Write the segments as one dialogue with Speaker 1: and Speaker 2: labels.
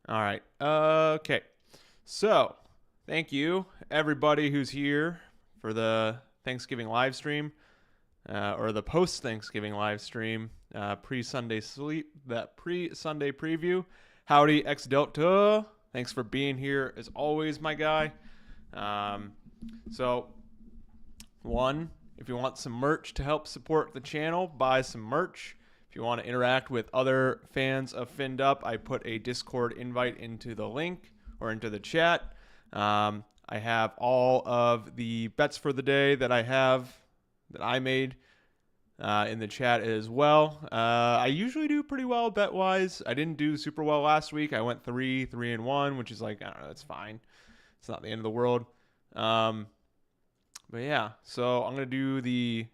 Speaker 1: All right. Okay. So, thank you everybody who's here for the Thanksgiving live stream or the post Thanksgiving live stream, pre-Sunday sleep, that pre-Sunday preview. Howdy, X Delta. Thanks for being here as always, my guy. Um, so, one, if you want some merch to help support the channel, buy some merch. If you want to interact with other fans of Finned Up, I put a Discord invite into the link or into the chat. I have all of the bets for the day that I made in the chat as well. I usually do pretty well bet wise. I didn't do super well last week. I went 3-1, which is like, I don't know, that's fine. It's not the end of the world. But yeah, so I'm going to do the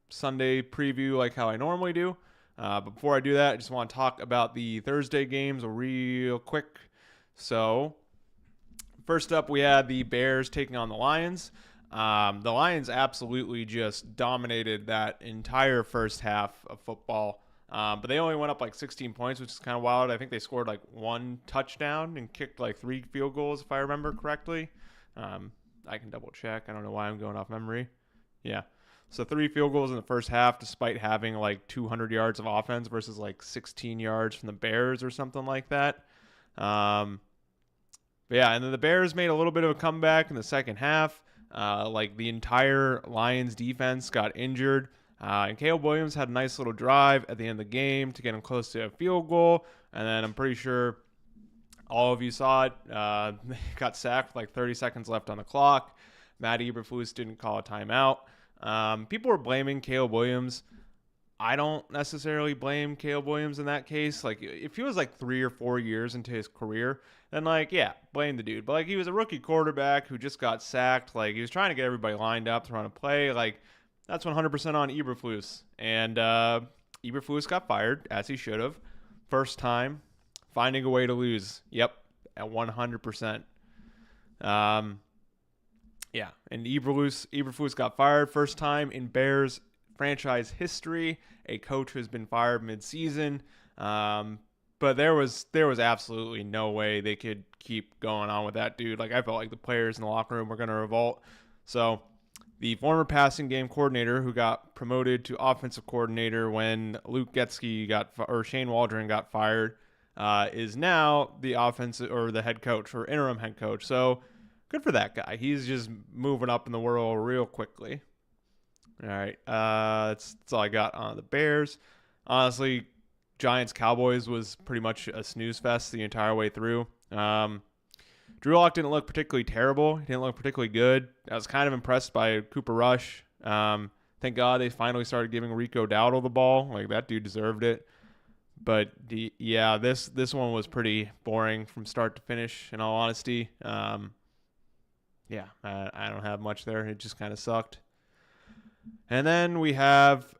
Speaker 1: Sunday preview like how I normally do. But before I do that, I just want to talk about the Thursday games real quick. So, first up, we had the Bears taking on the Lions. The Lions absolutely just dominated that entire first half of football. But they only went up like 16 points, which is kind of wild. I think they scored like one touchdown and kicked like 3 field goals, if I remember correctly. I can double check. I don't know why I'm going off memory. Yeah. So 3 field goals in the first half, despite having like 200 yards of offense versus like 16 yards from the Bears or something like that. But yeah, and then the Bears made a little bit of a comeback in the second half. Like the entire Lions defense got injured. And Caleb Williams had a nice little drive at the end of the game to get him close to a field goal. And then I'm pretty sure all of you saw it. They got sacked with like 30 seconds left on the clock. Matt Eberflus didn't call a timeout. People were blaming Caleb Williams. I don't necessarily blame Caleb Williams in that case. Like, if he was like 3 or 4 years into his career, then like, yeah, blame the dude. But like, he was a rookie quarterback who just got sacked. Like, he was trying to get everybody lined up to run a play. Like, that's 100% on Eberflus. And Eberflus got fired, as he should have. First time, finding a way to lose. Yep, at 100%. Yeah, and Eberflus got fired first time in Bears franchise history. A coach has been fired mid-season, but there was absolutely no way they could keep going on with that dude. Like, I felt like the players in the locker room were going to revolt. So the former passing game coordinator who got promoted to offensive coordinator when Luke Getsky or Shane Waldron got fired is now the offensive or the head coach or interim head coach. So good for that guy. He's just moving up in the world real quickly. All right. That's all I got on the Bears. Honestly, Giants-Cowboys was pretty much a snooze fest the entire way through. Drew Lock didn't look particularly terrible. He didn't look particularly good. I was kind of impressed by Cooper Rush. Thank God they finally started giving Rico Dowdle the ball. Like, that dude deserved it. But, yeah, this one was pretty boring from start to finish, in all honesty. Yeah, I don't have much there. It just kind of sucked. And then we have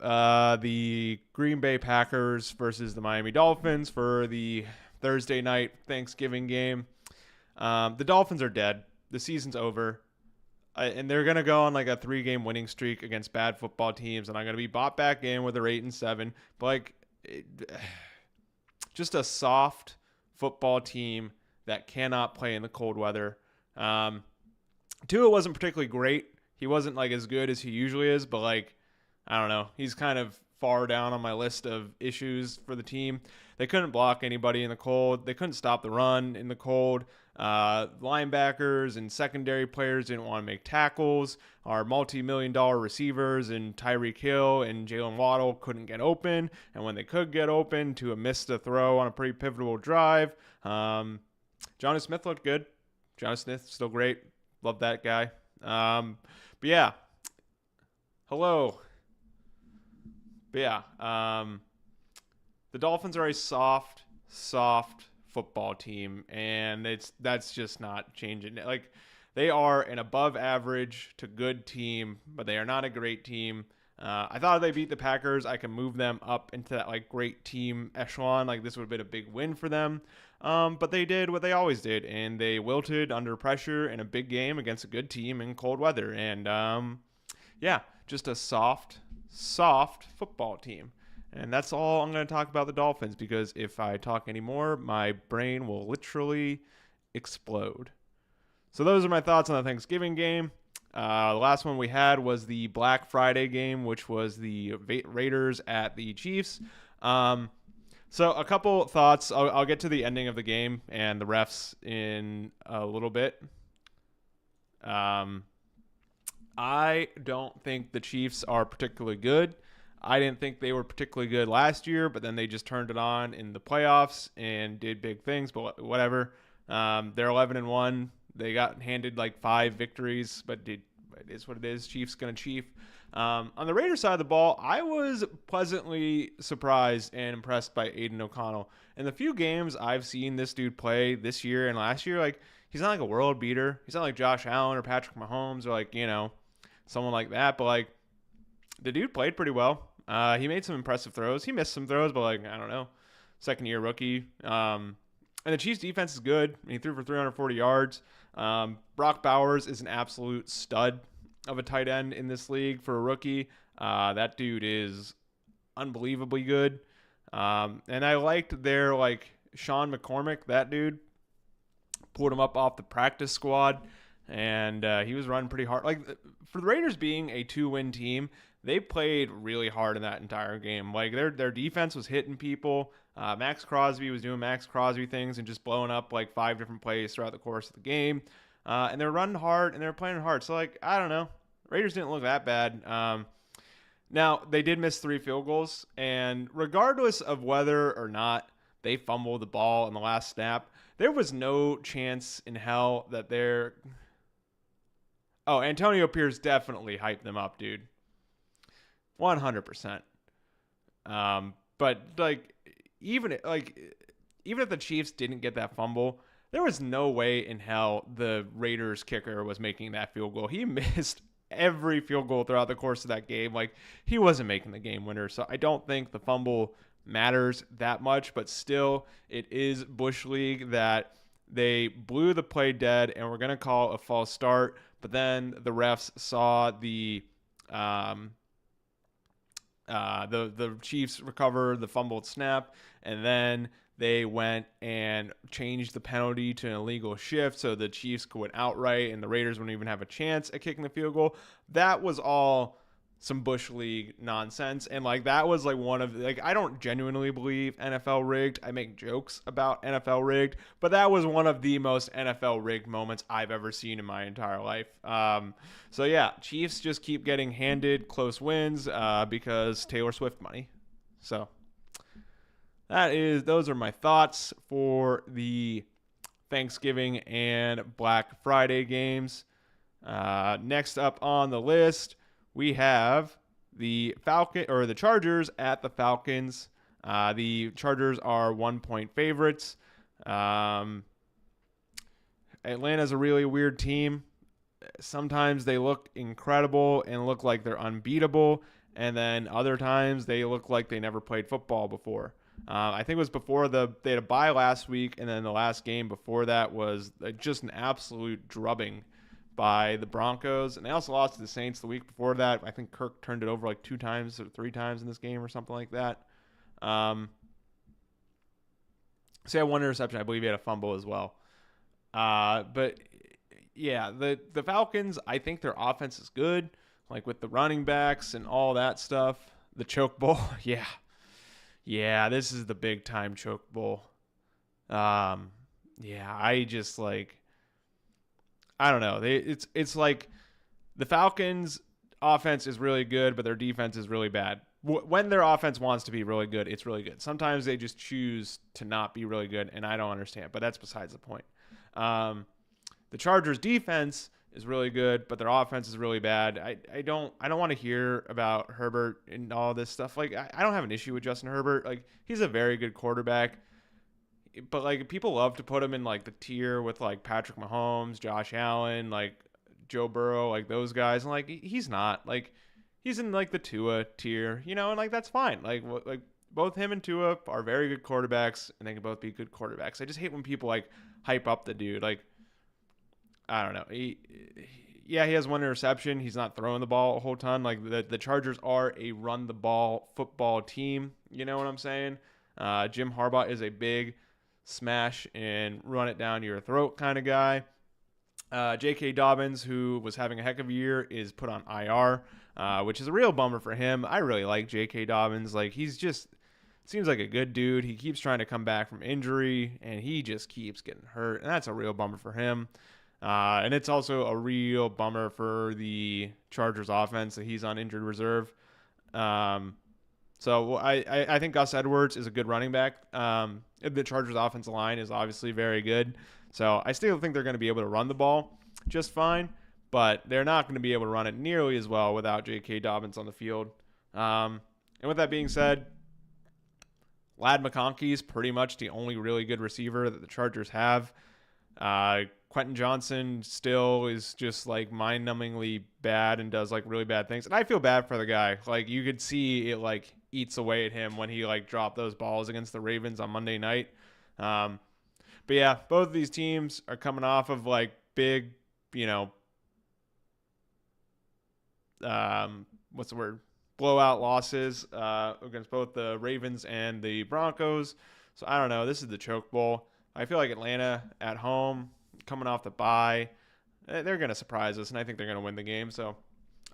Speaker 1: the Green Bay Packers versus the Miami Dolphins for the Thursday night Thanksgiving game. The Dolphins are dead. The season's over. And they're going to go on like a 3-game winning streak against bad football teams. And I'm going to be bought back in with their 8-7. But like, just a soft football team that cannot play in the cold weather. Tua wasn't particularly great. He wasn't like as good as he usually is, but like, I don't know. He's kind of far down on my list of issues for the team. They couldn't block anybody in the cold. They couldn't stop the run in the cold. Linebackers and secondary players didn't want to make tackles. Our multi-million-dollar receivers and Tyreek Hill and Jalen Waddle couldn't get open. And when they could get open, Tua missed a throw on a pretty pivotal drive. Jonnu Smith looked good. Jonnu Smith still great. Love that guy. But yeah, hello. But yeah, the Dolphins are a soft football team, and that's just not changing. Like, they are an above average to good team, but they are not a great team. I thought if they beat the Packers, I can move them up into that like great team echelon. Like, this would have been a big win for them. But they did what they always did, and they wilted under pressure in a big game against a good team in cold weather. And yeah, just a soft football team. And that's all I'm going to talk about the Dolphins, because if I talk anymore, my brain will literally explode. So those are my thoughts on the Thanksgiving game. The last one we had was the Black Friday game, which was the Raiders at the Chiefs. So a couple thoughts. I'll get to the ending of the game and the refs in a little bit. I don't think the Chiefs are particularly good. I didn't think they were particularly good last year, but then they just turned it on in the playoffs and did big things. But whatever. They're 11-1. They got handed like 5 victories, but it is what it is. Chiefs gonna chief. On the Raiders side of the ball, I was pleasantly surprised and impressed by Aiden O'Connell. In the few games I've seen this dude play this year and last year, like, he's not like a world beater. He's not like Josh Allen or Patrick Mahomes or like, someone like that. But like, the dude played pretty well. He made some impressive throws. He missed some throws, but like, I don't know, second year rookie. And the Chiefs defense is good. He threw for 340 yards. Brock Bowers is an absolute stud of a tight end in this league for a rookie. That dude is unbelievably good. And I liked their, like, Sean McCormick, that dude, pulled him up off the practice squad, and he was running pretty hard. Like, for the Raiders being a 2-win team, they played really hard in that entire game. Like, their defense was hitting people. Max Crosby was doing Max Crosby things and just blowing up like 5 different plays throughout the course of the game. And they're running hard and they're playing hard. So, like, I don't know. Raiders didn't look that bad. Now, they did miss 3 field goals. And regardless of whether or not they fumbled the ball in the last snap, there was no chance in hell that they're... Oh, Antonio Pierce definitely hyped them up, dude. 100%. But, like, even if the Chiefs didn't get that fumble, there was no way in hell the Raiders kicker was making that field goal. He missed every field goal throughout the course of that game. Like, he wasn't making the game winner. So I don't think the fumble matters that much, but still, it is Bush League that they blew the play dead and we're going to call a false start. But then the refs saw the Chiefs recover the fumbled snap, and then they went and changed the penalty to an illegal shift so the Chiefs could win outright and the Raiders wouldn't even have a chance at kicking the field goal. That was all some Bush League nonsense. And like, that was like one of, like, I don't genuinely believe NFL rigged. I make jokes about NFL rigged, but that was one of the most NFL rigged moments I've ever seen in my entire life. So yeah, Chiefs just keep getting handed close wins because Taylor Swift money. So those are my thoughts for the Thanksgiving and Black Friday games. Next up on the list, we have the Chargers at the Falcons. The Chargers are 1-point favorites. Atlanta's a really weird team. Sometimes they look incredible and look like they're unbeatable, and then other times they look like they never played football before. I think it was before they had a bye last week, and then the last game before that was just an absolute drubbing by the Broncos. And they also lost to the Saints the week before that. I think Kirk turned it over like 2 times or 3 times in this game or something like that. So he had 1 interception. I believe he had a fumble as well. But yeah, the Falcons, I think their offense is good, like with the running backs and all that stuff. The choke bowl, yeah. Yeah, this is the big time choke bowl. Yeah, I just like, I don't know. It's like the Falcons' offense is really good, but their defense is really bad. When their offense wants to be really good, it's really good. Sometimes they just choose to not be really good, and I don't understand. But that's besides the point. The Chargers' defense is really good, but their offense is really bad. I don't want to hear about Herbert and all this stuff. Like, I don't have an issue with Justin Herbert. Like, he's a very good quarterback. But, like, people love to put him in, like, the tier with, like, Patrick Mahomes, Josh Allen, like, Joe Burrow, like, those guys. And, like, he's not. Like, he's in, like, the Tua tier, and, like, that's fine. Like, both him and Tua are very good quarterbacks, and they can both be good quarterbacks. I just hate when people, like, hype up the dude. Like, I don't know. yeah, he has one interception. He's not throwing the ball a whole ton. Like the Chargers are a run the ball football team. You know what I'm saying? Jim Harbaugh is a big smash and run it down your throat kind of guy. J.K. Dobbins, who was having a heck of a year, is put on IR, which is a real bummer for him. I really like J.K. Dobbins. Like, he's just seems like a good dude. He keeps trying to come back from injury, and he just keeps getting hurt, and that's a real bummer for him. And it's also a real bummer for the Chargers offense that he's on injured reserve. So I think Gus Edwards is a good running back. The Chargers offensive line is obviously very good. So I still think they're going to be able to run the ball just fine, but they're not going to be able to run it nearly as well without J.K. Dobbins on the field. And with that being said, Ladd McConkey is pretty much the only really good receiver that the Chargers have. Quentin Johnson still is just like mind-numbingly bad and does like really bad things. And I feel bad for the guy. Like, you could see it like eats away at him when he like dropped those balls against the Ravens on Monday night. But yeah, both of these teams are coming off of like big, what's the word? Blowout losses against both the Ravens and the Broncos. So I don't know. This is the choke bowl. I feel like Atlanta at home, coming off the bye, they're going to surprise us, and I think they're going to win the game. So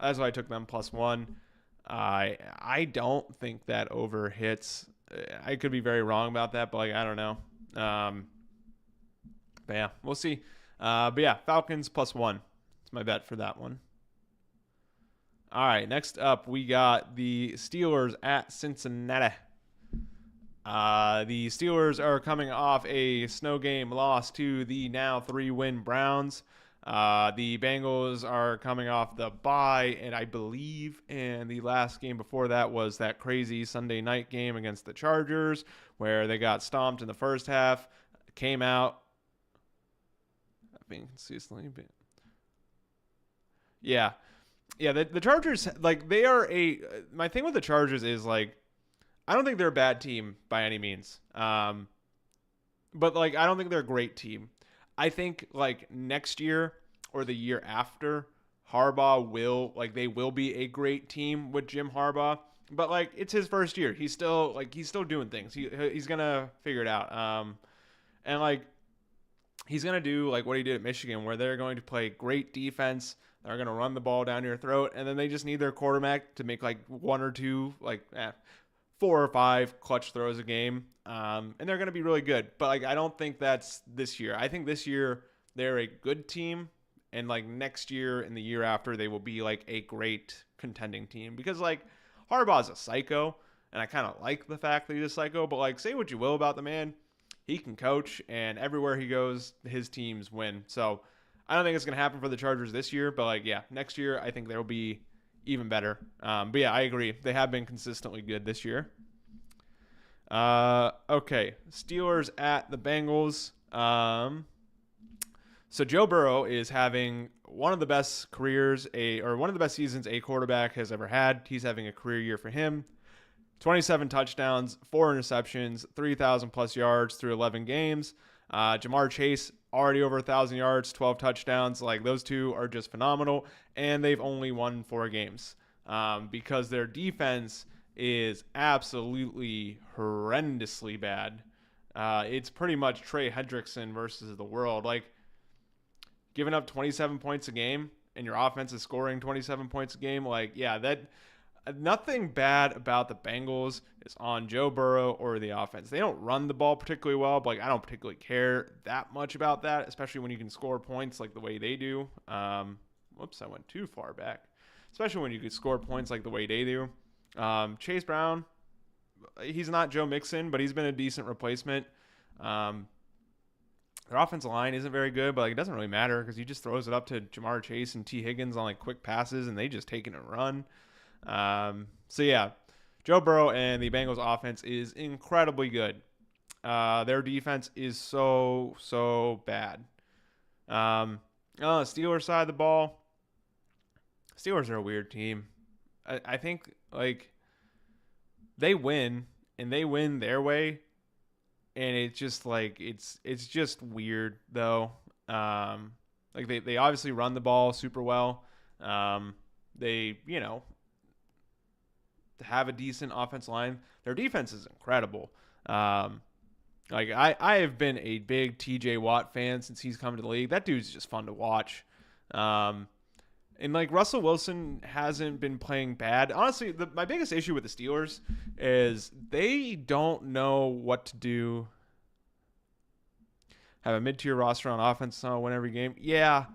Speaker 1: that's why I took them +1. I don't think that over hits. I could be very wrong about that, but like I don't know. But yeah, we'll see. But yeah, Falcons +1. That's my bet for that one. All right, next up we got the Steelers at Cincinnati. The Steelers are coming off a snow game loss to the now 3-win Browns. The Bengals are coming off the bye, and I believe in the last game before that was that crazy Sunday night game against the Chargers where they got stomped in the first half, came out. Being consistently, but yeah, the Chargers, like, they are my thing with the Chargers is like, I don't think they're a bad team by any means. But like, I don't think they're a great team. I think like next year or the year after, they will be a great team with Jim Harbaugh. But like, it's his first year. He's still doing things. He's gonna figure it out. And like, he's going to do like what he did at Michigan, where they're going to play great defense. They're going to run the ball down your throat, and then they just need their quarterback to make like 1 or 2, 4 or 5 clutch throws a game. And they're going to be really good. But like, I don't think that's this year. I think this year they're a good team, and like next year and the year after, they will be like a great contending team, because like Harbaugh's a psycho, and I kind of like the fact that he's a psycho. But like, say what you will about the man, he can coach, and everywhere he goes, his teams win. So I don't think it's going to happen for the Chargers this year, but like, yeah, next year I think they'll be even better. But yeah, I agree. They have been consistently good this year. Okay, Steelers at the Bengals. So Joe Burrow is having one of the best careers, one of the best seasons a quarterback has ever had. He's having a career year for him. 27 touchdowns, 4 interceptions, 3,000 plus yards through 11 games. Jamar Chase already over 1,000 yards, 12 touchdowns. Like, those two are just phenomenal, and they've only won 4 games because their defense is absolutely horrendously bad. It's pretty much Trey Hendrickson versus the world. Like, giving up 27 points a game and your offense is scoring 27 points a game. Like, yeah, nothing bad about the Bengals is on Joe Burrow or the offense. They don't run the ball particularly well, but like, I don't particularly care that much about that, especially when you can score points like the way they do. Whoops, I went too far back. Especially when you can score points like the way they do. Chase Brown, he's not Joe Mixon, but he's been a decent replacement. Their offensive line isn't very good, but like, it doesn't really matter because he just throws it up to Jamar Chase and T. Higgins on like quick passes, and they just take it and run. So yeah, Joe Burrow and the Bengals offense is incredibly good. Their defense is so bad. On the Steelers side of the ball, Steelers are a weird team. I think like they win, and they win their way, and it's just like it's just weird though. Like they obviously run the ball super well. They have a decent offensive line. Their defense is incredible. Like I have been a big TJ Watt fan since he's come to the league. That dude's just fun to watch. And like Russell Wilson hasn't been playing bad. Honestly, my biggest issue with the Steelers is they don't know what to do. Have a mid-tier roster on offense, win every game. Yeah,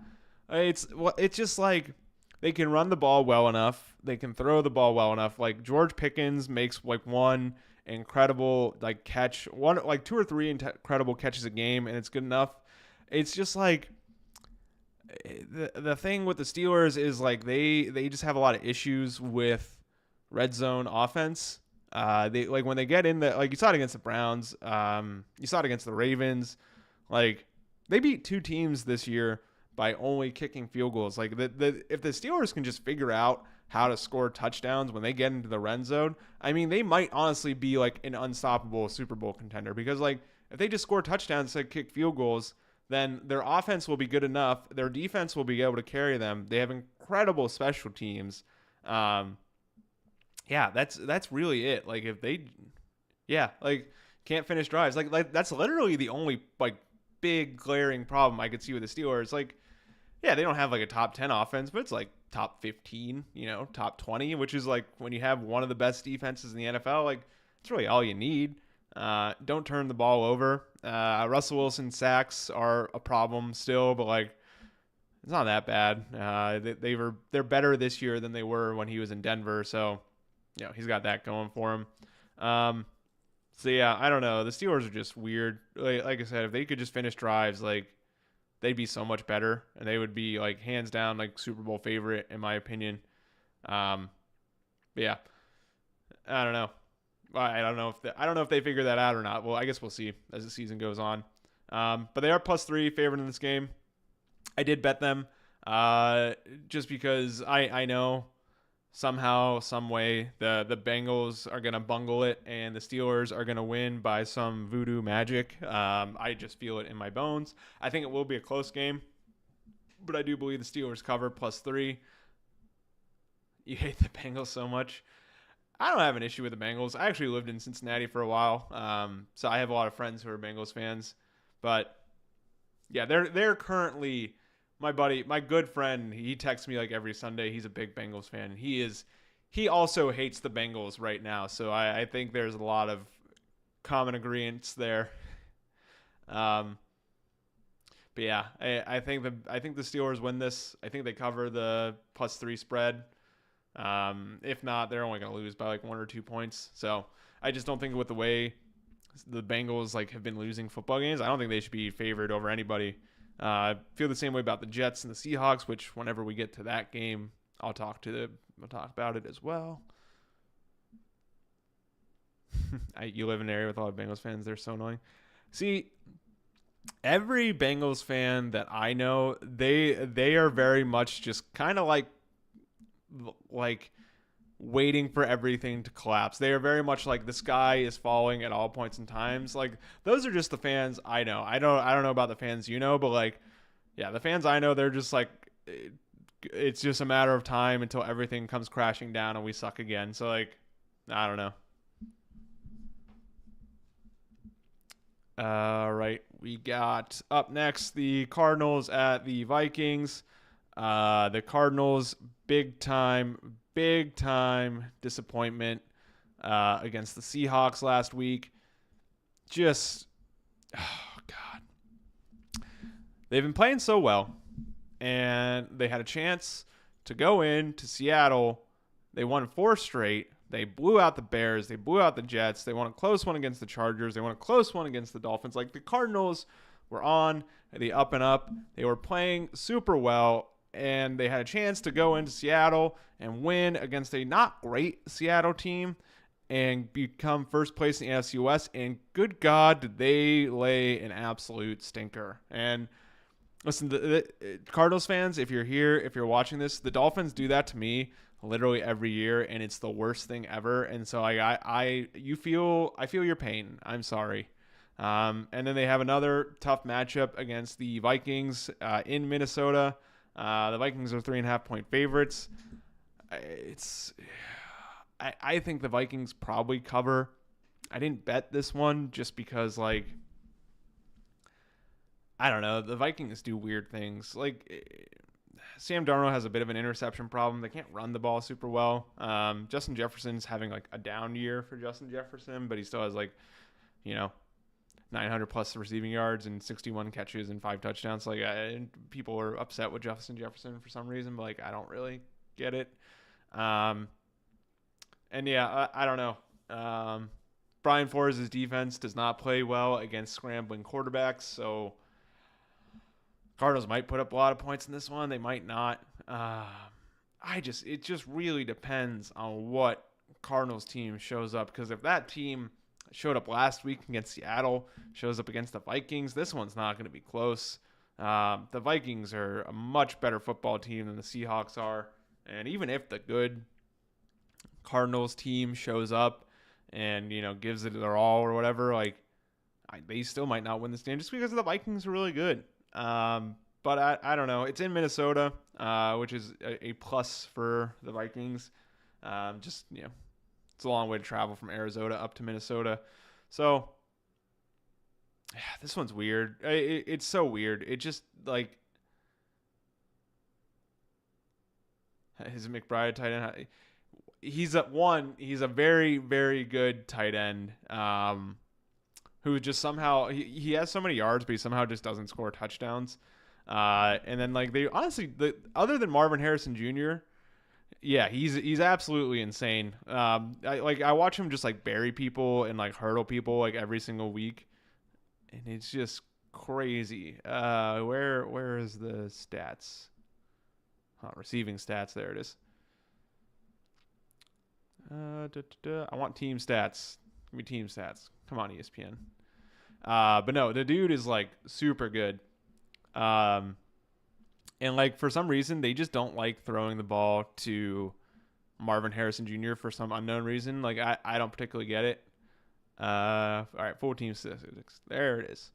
Speaker 1: it's just like they can run the ball well enough. They can throw the ball well enough. Like George Pickens makes like one incredible like catch, one like 2 or 3 incredible catches a game, and it's good enough. It's just like the thing with the Steelers is like they just have a lot of issues with red zone offense. They like when they get in the like you saw it against the Browns, you saw it against the Ravens. Like they beat 2 teams this year by only kicking field goals. Like if the Steelers can just figure out how to score touchdowns when they get into the red zone, I mean they might honestly be like an unstoppable Super Bowl contender because like if they just score touchdowns instead of kick field goals, then their offense will be good enough. Their defense will be able to carry them. They have incredible special teams. Yeah, that's really it. Like if they, like can't finish drives, like that's literally the only like big glaring problem I could see with the Steelers. Like, yeah, they don't have like a top 10 offense, but it's like top 15, top 20, which is like when you have one of the best defenses in the NFL, like it's really all you need. Don't turn the ball over. Russell Wilson sacks are a problem still, but like it's not that bad. They're better this year than they were when he was in Denver, so he's got that going for him. So yeah, I don't know. The Steelers are just weird. Like I said, if they could just finish drives, like they'd be so much better, and they would be like hands down like Super Bowl favorite in my opinion. But yeah, I don't know. I don't know if they figure that out or not. Well, I guess we'll see as the season goes on. But they are +3 favorite in this game. I did bet them just because I know somehow, some way, the Bengals are going to bungle it and the Steelers are going to win by some voodoo magic. I just feel it in my bones. I think it will be a close game, but I do believe the Steelers cover +3. You hate the Bengals so much. I don't have an issue with the Bengals. I actually lived in Cincinnati for a while, so I have a lot of friends who are Bengals fans. But yeah, they're currently my good friend. He texts me like every Sunday. He's a big Bengals fan. He also hates the Bengals right now. So I think there's a lot of common agreements there. But yeah, I think the Steelers win this. I think they cover the +3 spread. If not, they're only going to lose by like 1 or 2 points. So I just don't think with the way the Bengals like have been losing football games, I don't think they should be favored over anybody. I feel the same way about the Jets and the Seahawks, which whenever we get to that game, I'll talk about it as well. You live in an area with a lot of Bengals fans. They're so annoying. See, every Bengals fan that I know, they are very much just kind of like waiting for everything to collapse. They are very much like the sky is falling at all points in times. Like those are just the fans I know. I don't know about the fans but like, yeah, the fans I know, they're just like, it's just a matter of time until everything comes crashing down and we suck again. So like, I don't know. All right, we got up next the Cardinals at the Vikings. The Cardinals, big time disappointment against the Seahawks last week. Just, oh God. They've been playing so well, and they had a chance to go into Seattle. They won 4 straight. They blew out the Bears. They blew out the Jets. They won a close one against the Chargers. They won a close one against the Dolphins. Like the Cardinals were on the up and up. They were playing super well. And they had a chance to go into Seattle and win against a not great Seattle team and become first place in the NFC West. And good God, did they lay an absolute stinker. And listen, the Cardinals fans, if you're here, if you're watching this, the Dolphins do that to me literally every year, and it's the worst thing ever. And so I feel your pain. I'm sorry. And then they have another tough matchup against the Vikings in Minnesota. The Vikings are 3.5-point favorites. I think the Vikings probably cover. I didn't bet this one just because, like, I don't know. The Vikings do weird things. Like, Sam Darnold has a bit of an interception problem. They can't run the ball super well. Justin Jefferson's having like a down year for Justin Jefferson, but he still has like, you know, 900 plus receiving yards and 61 catches and 5 touchdowns. Like, people are upset with Justin Jefferson for some reason, but like, I don't really get it. And yeah, I don't know. Brian Flores' defense does not play well against scrambling quarterbacks, so Cardinals might put up a lot of points in this one. They might not. It just really depends on what Cardinals team shows up. Because if that team showed up last week against Seattle, shows up against the Vikings, this one's not going to be close. The Vikings are a much better football team than the Seahawks are. And even if the good Cardinals team shows up and, you know, gives it their all or whatever, like, they still might not win this game just because the Vikings are really good. But I don't know. It's in Minnesota, which is a plus for the Vikings. Just, you know, it's a long way to travel from Arizona up to Minnesota. So, yeah, this one's weird. It's so weird. It just, like, is McBride tight end? He's a very, very good tight end. Who just somehow he has so many yards, but he somehow just doesn't score touchdowns. And then like they honestly, other than Marvin Harrison Jr., yeah, he's absolutely insane. I watch him just like bury people and like hurdle people like every single week, and it's just crazy. Where is the stats? Receiving stats. There it is. I want team stats. Give me team stats. Come on, ESPN. But no, the dude is like super good. And like for some reason, they just don't like throwing the ball to Marvin Harrison Jr. for some unknown reason. Like I don't particularly get it. All right, full team statistics. There it is.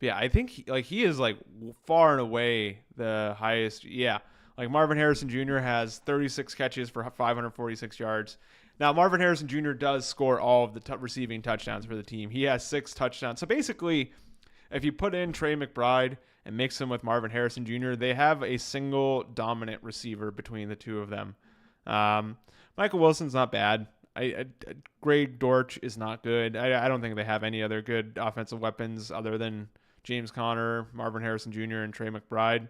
Speaker 1: Yeah, I think he is like far and away the highest. Yeah, like Marvin Harrison Jr. has 36 catches for 546 yards. Now, Marvin Harrison Jr. does score all of the receiving touchdowns for the team. He has 6 touchdowns. So basically, if you put in Trey McBride and mix him with Marvin Harrison Jr., they have a single dominant receiver between the two of them. Michael Wilson's not bad. Greg Dortch is not good. I don't think they have any other good offensive weapons other than James Conner, Marvin Harrison Jr., and Trey McBride.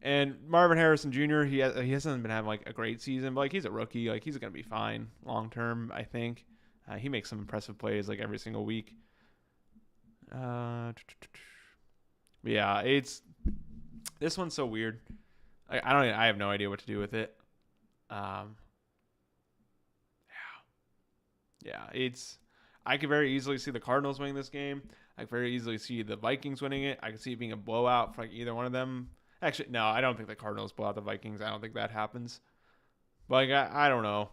Speaker 1: And Marvin Harrison Jr., he hasn't been having like a great season, but like he's a rookie. Like he's going to be fine long term, I think. He makes some impressive plays like every single week. Yeah, this one's so weird. I have no idea what to do with it. Yeah, I could very easily see the Cardinals winning this game. I could very easily see the Vikings winning it. I could see it being a blowout for like either one of them. Actually, no, I don't think the Cardinals blow out the Vikings. I don't think that happens. But like, I don't know.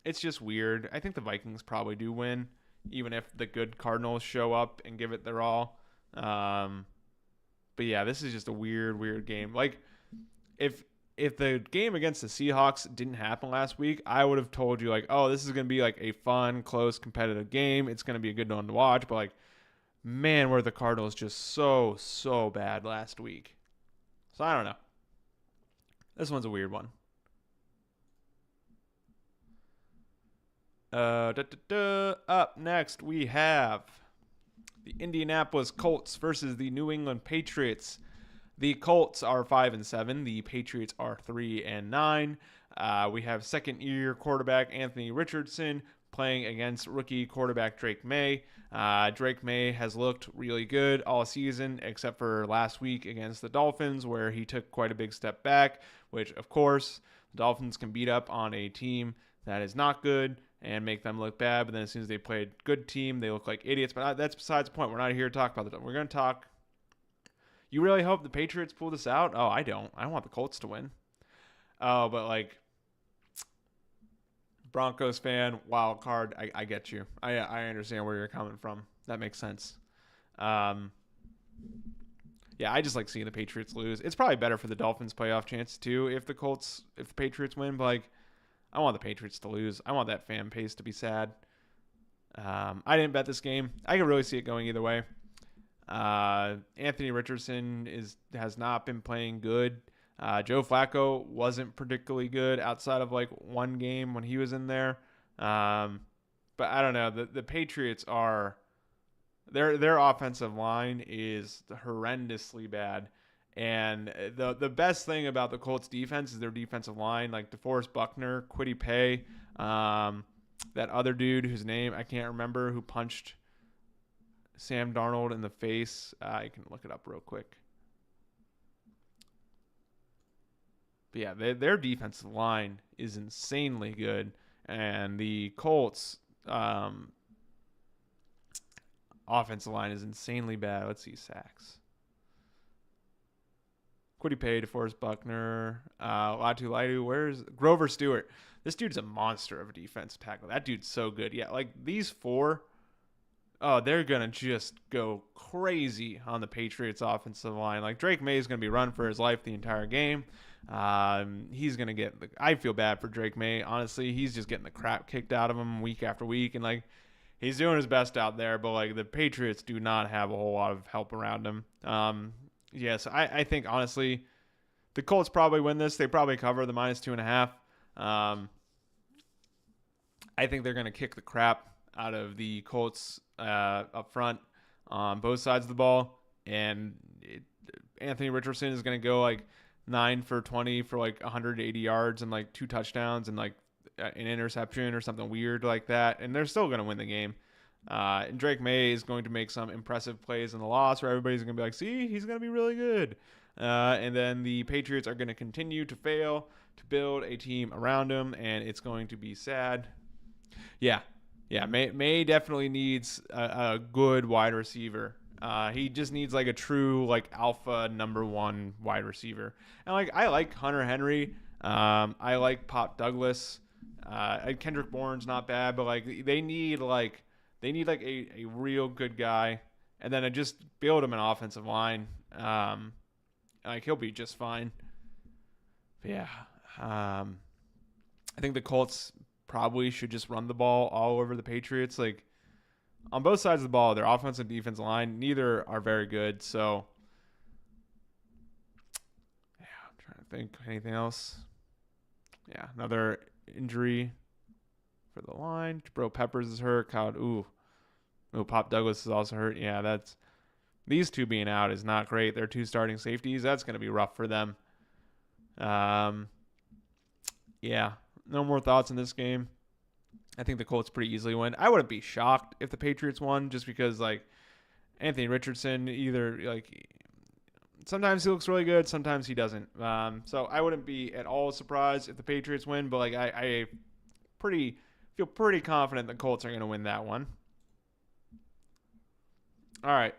Speaker 1: It's just weird. I think the Vikings probably do win, even if the good Cardinals show up and give it their all. But yeah, this is just a weird game. Like, if the game against the Seahawks didn't happen last week, I would have told you like, oh, this is going to be like a fun, close, competitive game. It's going to be a good one to watch. But like, man, were the Cardinals just so bad last week. So I don't know. This one's a weird one. Up next, we have the Indianapolis Colts versus the New England Patriots. The Colts are 5-7. The Patriots are 3-9. We have second-year quarterback Anthony Richardson playing against rookie quarterback Drake May. Drake May has looked really good all season, except for last week against the Dolphins, where he took quite a big step back, which, of course, the Dolphins can beat up on a team that is not good and make them look bad. But then as soon as they play a good team, they look like idiots. But that's besides the point. We're not here to talk about it. We're going to talk. You really hope the Patriots pull this out? Oh, I don't. I want the Colts to win. Oh, but like, Broncos fan, wild card. I get you. I understand where you're coming from. That makes sense. Um, yeah, I just like seeing the Patriots lose. It's probably better for the Dolphins' playoff chance too if the Patriots win. But like, I want the Patriots to lose. I want that fan base to be sad. I didn't bet this game. I can really see it going either way. Anthony Richardson has not been playing good. Joe Flacco wasn't particularly good outside of like one game when he was in there. But I don't know. The Patriots are their offensive line is horrendously bad. And the best thing about the Colts defense is their defensive line, like DeForest Buckner, Kwity Paye, that other dude whose name I can't remember who punched Sam Darnold in the face. I can look it up real quick. But yeah, their defensive line is insanely good, and the Colts offensive line is insanely bad. Let's see sacks. Kwity Paye, DeForest Buckner, Latu Laidu. Where's Grover Stewart? This dude's a monster of a defensive tackle. That dude's so good. Yeah, like these four, oh, they're going to just go crazy on the Patriots offensive line. Like Drake May is going to be run for his life the entire game. He's going to get, I feel bad for Drake May. Honestly, he's just getting the crap kicked out of him week after week. And like, he's doing his best out there, but like the Patriots do not have a whole lot of help around him. Yes, I think honestly, the Colts probably win this. They probably cover the -2.5. I think they're going to kick the crap out of the Colts up front on both sides of the ball. And Anthony Richardson is going to go like 9 for 20 for like 180 yards and like 2 touchdowns and like an interception or something weird like that. And they're still going to win the game. And Drake May is going to make some impressive plays in the loss where everybody's going to be like, see, he's going to be really good. And then the Patriots are going to continue to fail to build a team around him, and it's going to be sad. Yeah. May definitely needs a good wide receiver. He just needs like a true like alpha number 1 wide receiver. And like I like Hunter Henry. I like Pop Douglas. Kendrick Bourne's not bad, but like they need like a real good guy, and then I just build him an offensive line. Like he'll be just fine. But yeah, I think the Colts probably should just run the ball all over the Patriots. Like on both sides of the ball, their offensive and defensive line, neither are very good. So yeah, I'm trying to think anything else. Yeah, another injury for the line. Jabril Peppers is hurt. Pop Douglas is also hurt. Yeah, these two being out is not great. They're 2 starting safeties. That's going to be rough for them. Yeah, no more thoughts in this game. I think the Colts pretty easily win. I wouldn't be shocked if the Patriots won just because like Anthony Richardson either like sometimes he looks really good, sometimes he doesn't. So I wouldn't be at all surprised if the Patriots win, but like I feel pretty confident the Colts are going to win that one. All right.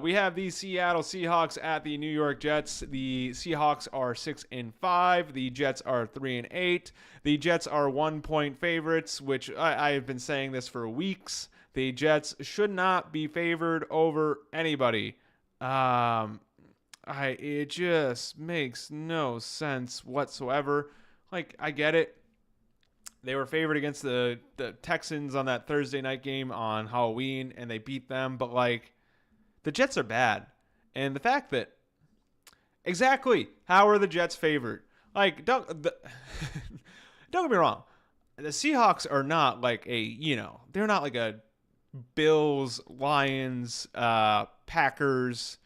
Speaker 1: We have the Seattle Seahawks at the New York Jets. The Seahawks are 6-5. The Jets are 3-8. The Jets are 1-point favorites, which I have been saying this for weeks. The Jets should not be favored over anybody. It just makes no sense whatsoever. Like, I get it. They were favored against the Texans on that Thursday night game on Halloween, and they beat them. But, like, the Jets are bad. And the fact that exactly how are the Jets favored? Like, don't get me wrong. The Seahawks are not like they're not like a Bills, Lions, Packers,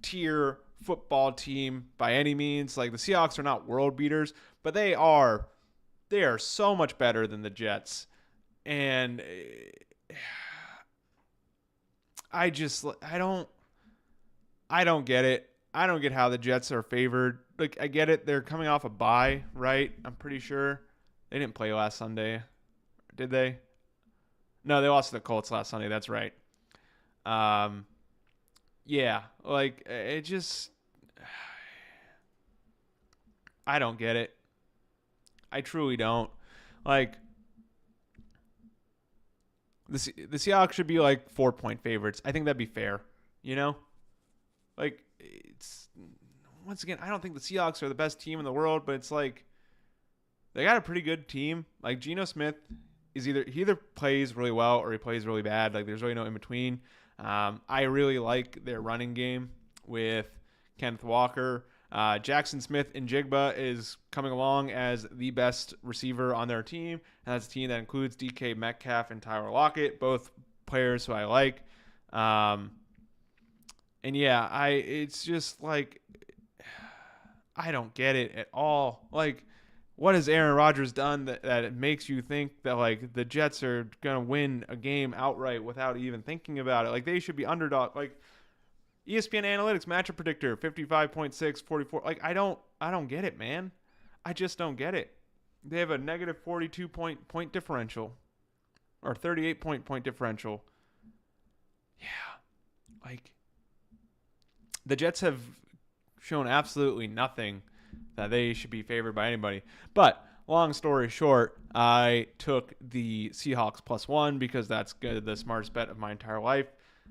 Speaker 1: tier football team by any means. Like the Seahawks are not world beaters, but they are so much better than the Jets. And I don't get it. I don't get how the Jets are favored. Like, I get it. They're coming off a bye, right? I'm pretty sure. They didn't play last Sunday. Did they? No, they lost to the Colts last Sunday. That's right. Yeah. Like, it just... I don't get it. I truly don't. Like the Seahawks should be like 4-point favorites. I think that'd be fair. You know, like it's once again, I don't think the Seahawks are the best team in the world, but it's like they got a pretty good team. Like Geno Smith is he either plays really well or he plays really bad. Like there's really no in between. I really like their running game with Kenneth Walker. Jackson Smith and Jigba is coming along as the best receiver on their team, and that's a team that includes DK Metcalf and Tyler Lockett, both players who I like. And yeah, it's just like I don't get it at all. Like, what has Aaron Rodgers done that it makes you think that like the Jets are gonna win a game outright without even thinking about it? Like they should be underdog. Like ESPN Analytics matchup predictor 55.6 44. Like I don't get it, man. I just don't get it. They have a negative 42 point differential or 38 point differential. Yeah, like the Jets have shown absolutely nothing that they should be favored by anybody. But long story short, I took the Seahawks +1 because that's the smartest bet of my entire life.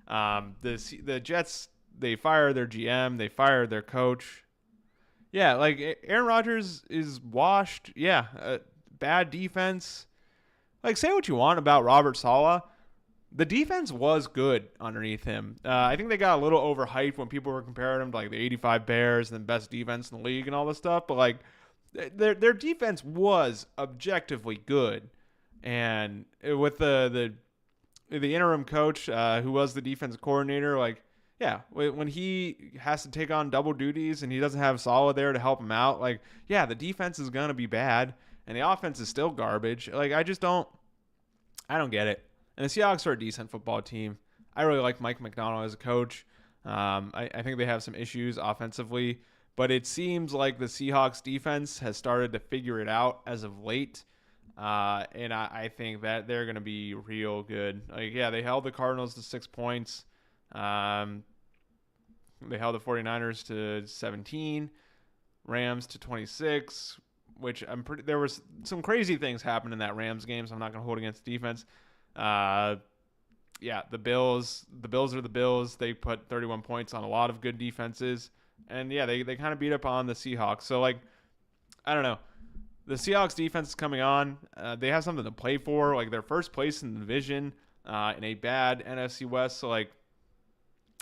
Speaker 1: The Jets, they fired their GM, they fired their coach. Yeah, like Aaron Rodgers is washed. Yeah, bad defense. Like say what you want about Robert Saleh. The defense was good underneath him. I think they got a little overhyped when people were comparing him to like the 85 Bears and the best defense in the league and all this stuff. But like their defense was objectively good. And with the interim coach who was the defense coordinator, like, yeah, when he has to take on double duties and he doesn't have Saleh there to help him out, like, yeah, the defense is going to be bad and the offense is still garbage. Like, I don't get it. And the Seahawks are a decent football team. I really like Mike Macdonald as a coach. I think they have some issues offensively, but it seems like the Seahawks defense has started to figure it out as of late. And I think that they're going to be real good. Like, yeah, they held the Cardinals to 6 points. They held the 49ers to 17, Rams to 26, which there was some crazy things happened in that Rams game, so I'm not going to hold against the defense. Yeah, the Bills are the Bills. They put 31 points on a lot of good defenses. And yeah, they kind of beat up on the Seahawks. So like, I don't know. The Seahawks defense is coming on. They have something to play for. Like they're first place in the division in a bad NFC West. So like,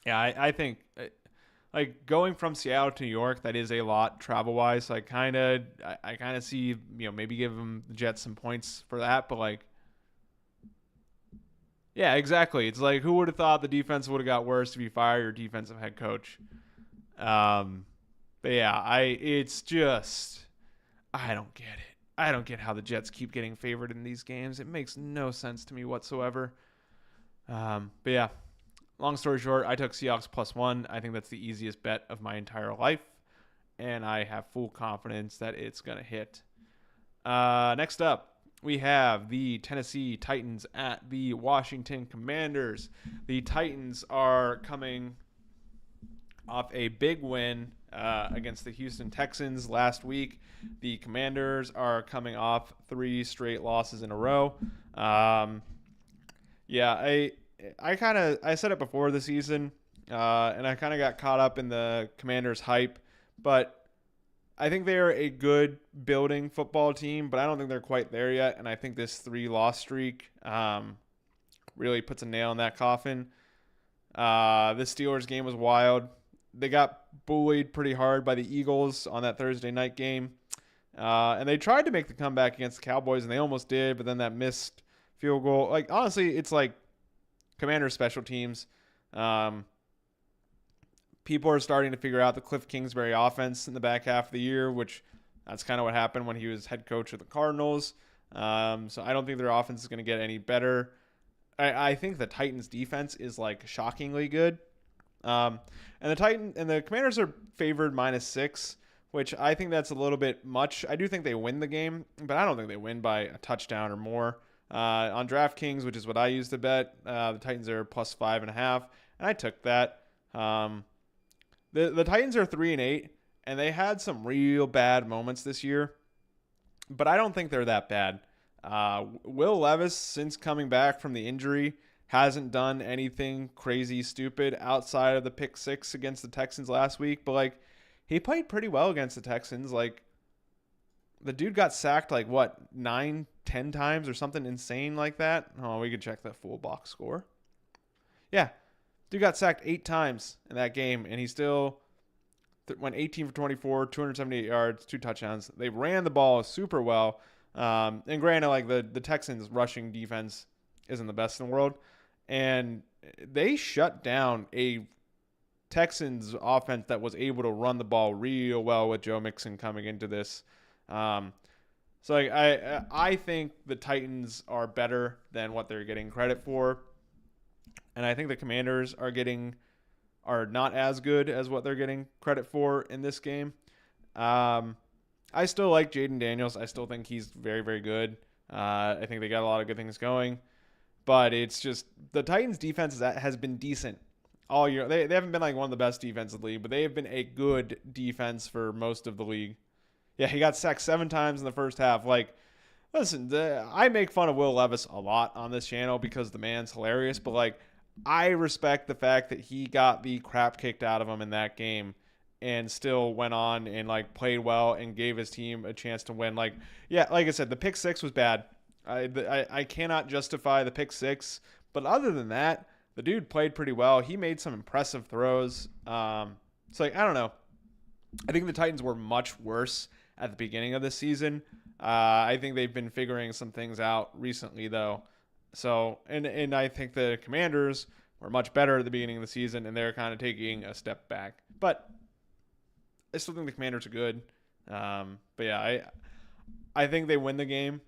Speaker 1: yeah, I think like going from Seattle to New York, that is a lot travel wise. So I kind of see, maybe give them the Jets some points for that. But like, yeah, exactly. It's like, who would have thought the defense would have got worse if you fire your defensive head coach? But yeah, it's just, I don't get it. I don't get how the Jets keep getting favored in these games. It makes no sense to me whatsoever. But yeah, long story short, I took Seahawks +1. I think that's the easiest bet of my entire life, and I have full confidence that it's going to hit. Next up, we have the Tennessee Titans at the Washington Commanders. The Titans are coming off a big win against the Houston Texans last week. The Commanders are coming off 3 straight losses in a row. Yeah, I said it before the season, and I kind of got caught up in the Commanders hype, but I think they are a good building football team, but I don't think they're quite there yet. And I think this 3-loss streak really puts a nail in that coffin. This Steelers game was wild. They got bullied pretty hard by the Eagles on that Thursday night game. And they tried to make the comeback against the Cowboys, and they almost did, but then that missed field goal. Like, honestly, it's like Commanders special teams. People are starting to figure out the Cliff Kingsbury offense in the back half of the year, which that's kind of what happened when he was head coach of the Cardinals. So I don't think their offense is going to get any better. I think the Titans defense is like shockingly good. And the Commanders are favored -6, which I think that's a little bit much. I do think they win the game, but I don't think they win by a touchdown or more. On DraftKings, which is what I use to bet, the Titans are +5.5, and I took that. The Titans are 3-8, and they had some real bad moments this year, but I don't think they're that bad. Will Levis, since coming back from the injury, hasn't done anything crazy stupid outside of the pick six against the Texans last week. But like, he played pretty well against the Texans. Like, the dude got sacked like what, 9, 10 times or something insane like that. Oh, we could check that full box score. Yeah, dude got sacked 8 times in that game, and he still went 18 for 24, 278 yards, 2 touchdowns. They ran the ball super well. And granted, like the Texans' rushing defense isn't the best in the world, and they shut down a Texans offense that was able to run the ball real well with Joe Mixon coming into this. So like, I think the Titans are better than what they're getting credit for, and I think the Commanders are not as good as what they're getting credit for in this game. I still like Jaden Daniels. I still think he's very, very good. I think they got a lot of good things going. But it's just the Titans' defense has been decent all year. They haven't been like one of the best defenses in the league, but they have been a good defense for most of the league. Yeah, he got sacked 7 times in the first half. Like, listen, I make fun of Will Levis a lot on this channel because the man's hilarious. But, like, I respect the fact that he got the crap kicked out of him in that game and still went on and like played well and gave his team a chance to win. Like, yeah, like I said, the pick six was bad. I cannot justify the pick six, but other than that, the dude played pretty well. He made some impressive throws. It's like, I don't know. I think the Titans were much worse at the beginning of this season. I think they've been figuring some things out recently though. So, and I think the Commanders were much better at the beginning of the season, and they're kind of taking a step back. But I still think the Commanders are good. But yeah, I think they win the game.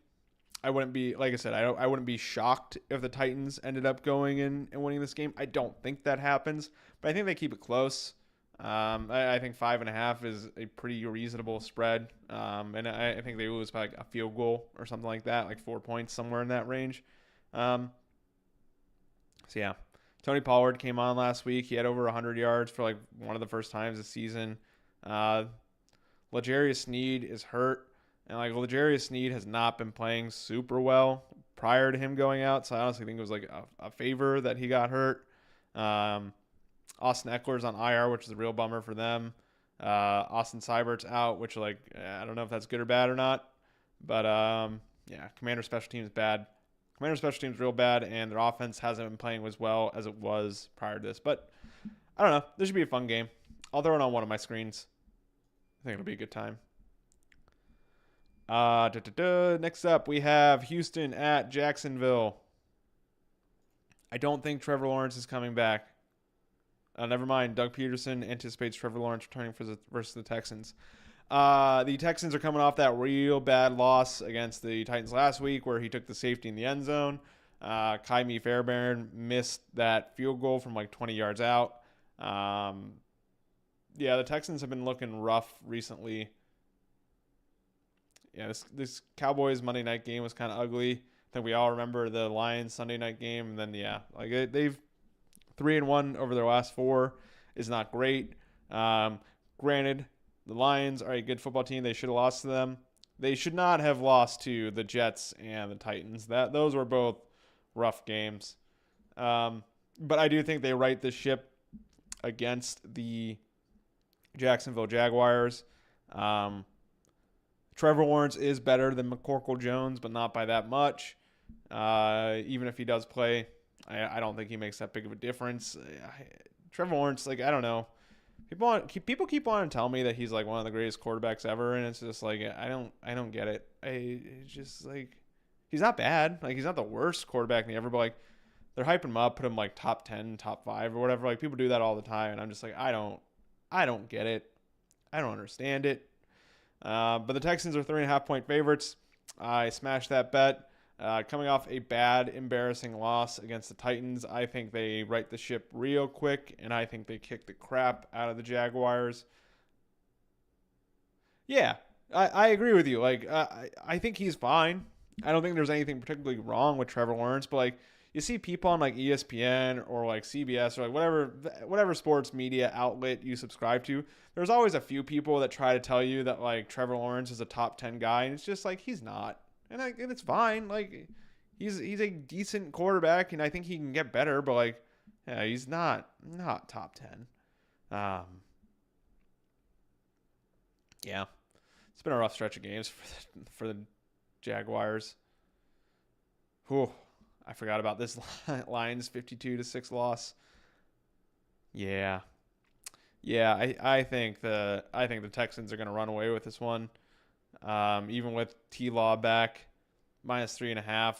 Speaker 1: I wouldn't be, like I said, I wouldn't be shocked if the Titans ended up going in and winning this game. I don't think that happens, but I think they keep it close. I think 5.5 is a pretty reasonable spread. And I think they lose by like a field goal or something like that, like 4 points, somewhere in that range. So yeah, Tony Pollard came on last week. He had over 100 yards for like one of the first times this season. L'Jarius Sneed is hurt. And like L'Jarius Sneed has not been playing super well prior to him going out. So I honestly think it was like a favor that he got hurt. Austin Eckler's on IR, which is a real bummer for them. Austin Seibert's out, which like, I don't know if that's good or bad or not. But yeah, Commander special teams bad. Commander special teams real bad, and their offense hasn't been playing as well as it was prior to this. But I don't know. This should be a fun game. I'll throw it on one of my screens. I think it'll be a good time. Next up, we have Houston at Jacksonville. I don't think Trevor Lawrence is coming back. Never mind. Doug Peterson anticipates Trevor Lawrence returning versus the Texans. The Texans are coming off that real bad loss against the Titans last week where he took the safety in the end zone. Ka'imi Fairbairn missed that field goal from like 20 yards out. Yeah, the Texans have been looking rough recently. Yeah, this Cowboys Monday night game was kind of ugly. I think we all remember the Lions Sunday night game. And then, yeah, like they've 3-1 over their last 4 is not great. Granted, the Lions are a good football team. They should have lost to them. They should not have lost to the Jets and the Titans. Those were both rough games. But I do think they right the ship against the Jacksonville Jaguars. Trevor Lawrence is better than McCorkle Jones, but not by that much. Even if he does play, I don't think he makes that big of a difference. Trevor Lawrence, like, I don't know. People keep wanting to tell me that he's like one of the greatest quarterbacks ever, and it's just like I don't get it. It's just like he's not bad. Like, he's not the worst quarterback in the ever, but like they're hyping him up, put him like top 10, top 5 or whatever. Like, people do that all the time, and I'm just like I don't get it. I don't understand it. But the Texans are 3.5-point favorites. I smashed that bet. Coming off a bad, embarrassing loss against the Titans, I think they right the ship real quick, and I think they kick the crap out of the Jaguars. Yeah, I agree with you. Like, I think he's fine. I don't think there's anything particularly wrong with Trevor Lawrence, but like you see people on like ESPN or like CBS or like whatever sports media outlet you subscribe to, there's always a few people that try to tell you that like Trevor Lawrence is a top 10 guy, and it's just like he's not. and it's fine. Like he's a decent quarterback, and I think he can get better. But like, yeah, he's not top 10. Um, yeah, it's been a rough stretch of games for the Jaguars. Whew, I forgot about this Lions 52-6 loss. Yeah, yeah, I think the Texans are going to run away with this one. Even with T-Law back, -3.5.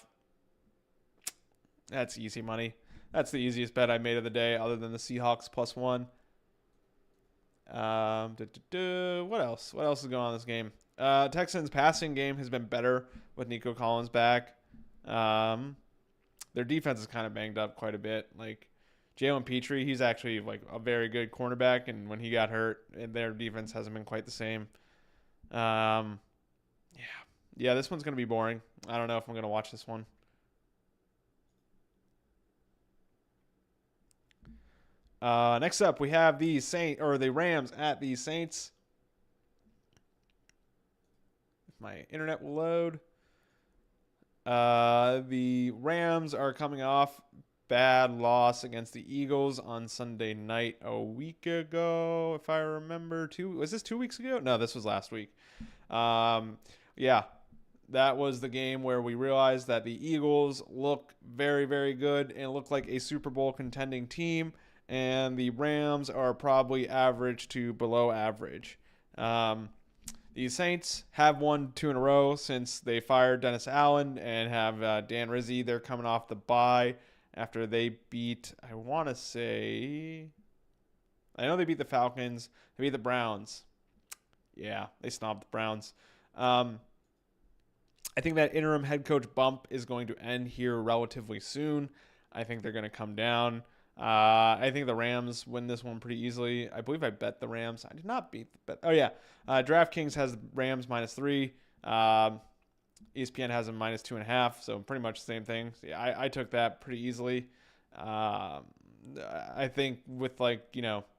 Speaker 1: That's easy money. That's the easiest bet I made of the day, other than the Seahawks +1. What else? What else is going on in this game? Texans passing game has been better with Nico Collins back. Their defense is kind of banged up quite a bit. Like Jalen Petrie, he's actually like a very good cornerback, and when he got hurt, their defense hasn't been quite the same. Yeah, yeah, this one's gonna be boring. I don't know if I'm gonna watch this one. Next up, we have the Rams at the Saints. If my internet will load. The Rams are coming off bad loss against the Eagles on Sunday night a week ago, if I remember. Was this 2 weeks ago? No, this was last week. Yeah, that was the game where we realized that the Eagles look very, very good and look like a Super Bowl contending team, and the Rams are probably average to below average. The Saints have won 2 in a row since they fired Dennis Allen and have Dan Rizzi. They're coming off the bye after they beat, I know they beat the Falcons. They beat the Browns. Yeah, they snobbed the Browns. I think that interim head coach bump is going to end here relatively soon. I think they're going to come down. I think the Rams win this one pretty easily. I believe I bet the Rams. I did not beat the bet. Oh, yeah. DraftKings has the Rams -3. ESPN has them -2.5. So pretty much the same thing. So yeah, I took that pretty easily. I think with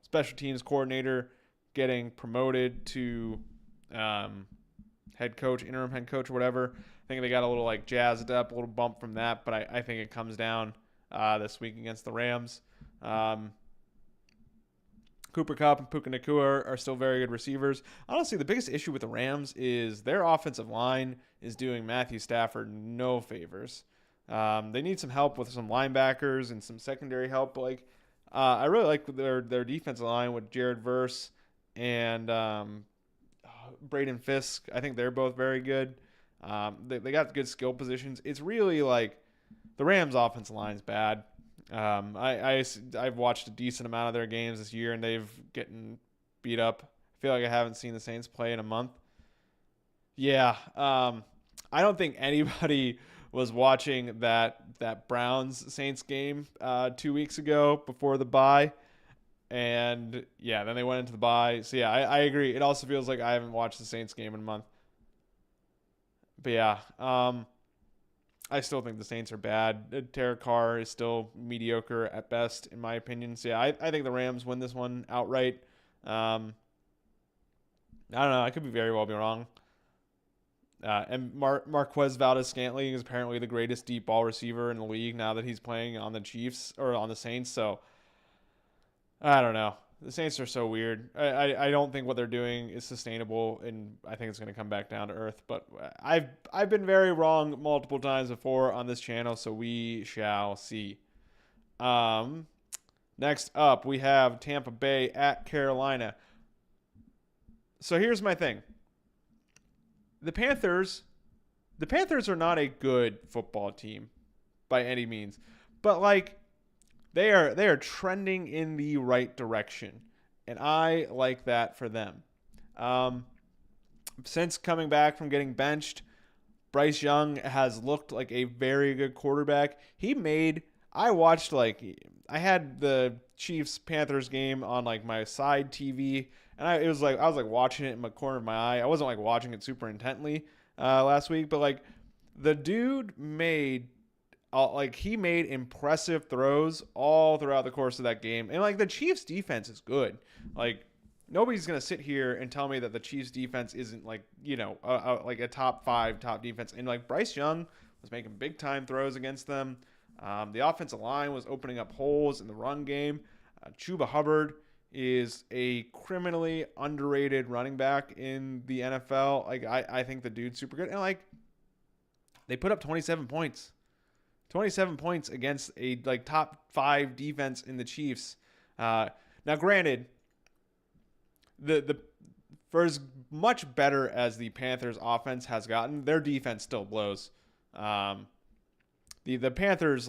Speaker 1: special teams coordinator getting promoted to head coach, interim head coach or whatever, I think they got a little jazzed up, a little bump from that. But I think it comes down this week against the Rams. Cooper Kupp and Puka Nacua are still very good receivers. Honestly, the biggest issue with the Rams is their offensive line is doing Matthew Stafford no favors. They need some help with some linebackers and some secondary help. I really like their defensive line with Jared Verse and Braden Fisk. I think they're both very good. They got good skill positions. It's really the Rams' offensive line is bad. I've watched a decent amount of their games this year, and they've getting beat up. I feel like I haven't seen the Saints play in a month. Yeah, I don't think anybody was watching that Browns Saints game 2 weeks ago before the bye, and yeah, then they went into the bye. So yeah, I agree. It also feels like I haven't watched the Saints game in a month. But yeah, I still think the Saints are bad. Derek Carr is still mediocre at best, in my opinion. So yeah, I think the Rams win this one outright. I don't know. I could very well be wrong. And Marquez Valdes-Scantling is apparently the greatest deep ball receiver in the league now that he's playing on the Chiefs or on the Saints. So I don't know. The Saints are so weird. I don't think what they're doing is sustainable, and I think it's going to come back down to earth. But I've been very wrong multiple times before on this channel, so we shall see. Next up, we have Tampa Bay at Carolina. So here's my thing. The Panthers are not a good football team by any means, but they are trending in the right direction, and I like that for them. Since coming back from getting benched, Bryce Young has looked like a very good quarterback. I watched I had the Chiefs Panthers game on my side TV, and I was watching it in the corner of my eye. I wasn't watching it super intently last week, but the dude made impressive throws all throughout the course of that game. And the Chiefs defense is good. nobody's gonna sit here and tell me that the Chiefs defense isn't like like a top 5 top defense. And like Bryce Young was making big time throws against them. The offensive line was opening up holes in the run game. Chuba Hubbard is a criminally underrated running back in the NFL. Like I think the dude's super good. And like they put up 27 points. 27 points against a like top 5 defense in the Chiefs. Now granted, the for as much better as the Panthers offense has gotten, their defense still blows. The Panthers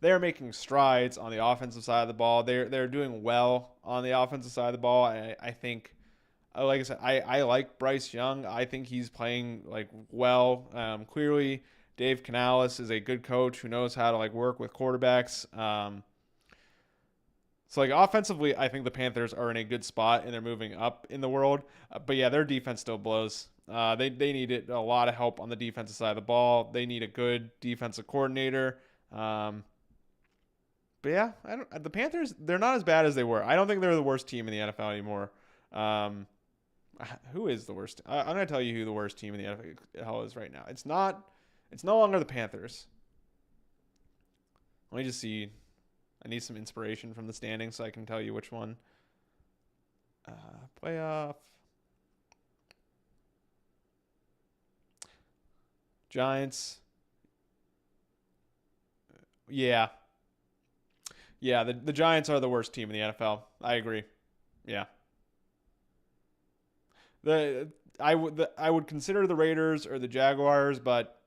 Speaker 1: they're making strides on the offensive side of the ball. They're doing well on the offensive side of the ball. I think, like I said, I like Bryce Young. I think he's playing like well. Clearly, Dave Canales is a good coach who knows how to like work with quarterbacks. So like offensively, I think the Panthers are in a good spot and they're moving up in the world. But yeah, their defense still blows. They needed a lot of help on the defensive side of the ball. They need a good defensive coordinator. But yeah, the Panthers, they're not as bad as they were. I don't think they're the worst team in the NFL anymore. Who is the worst? I'm going to tell you who the worst team in the NFL is right now. It's no longer the Panthers. Let me just see. I need some inspiration from the standings so I can tell you which one. Playoff. Giants. Yeah. Yeah, the Giants are the worst team in the NFL. I agree. Yeah. I would consider the Raiders or the Jaguars, but